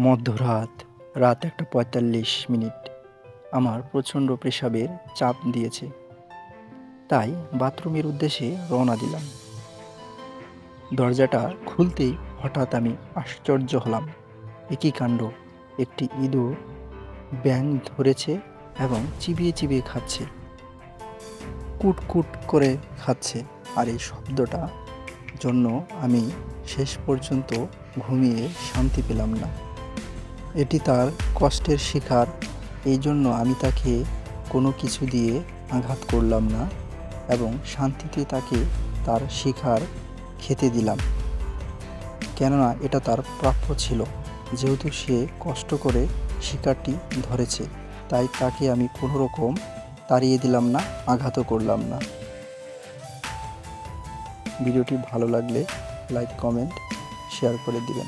মধ্যরাত, রাত ১:৪৫। আমার প্রচণ্ড পেশাবের চাপ দিয়েছে, তাই বাথরুমের উদ্দেশ্যে রওনা দিলাম। দরজাটা খুলতেই হঠাৎ আমি আশ্চর্য হলাম। এ কী কাণ্ড! একটি ইঁদুর ব্যাঙ ধরেছে এবং চিবিয়ে চিবিয়ে খাচ্ছে, কুটকুট করে খাচ্ছে। আর এই শব্দটা জন্য আমি শেষ পর্যন্ত ঘুমিয়ে শান্তি পেলাম না। এটি তার কষ্টের শিকার, এই জন্য আমি তাকে কোনো কিছু দিয়ে আঘাত করলাম না এবং শান্তিতে তাকে তার শিকার খেতে দিলাম, কেননা এটা তার প্রাপ্য ছিল। যেহেতু সে কষ্ট করে শিকারটি ধরেছে, তাই তাকে আমি কোনো রকম তাড়িয়ে দিলাম না, আঘাতও করলাম না। ভিডিওটি ভালো লাগলে লাইক, কমেন্ট, শেয়ার করে দিবেন।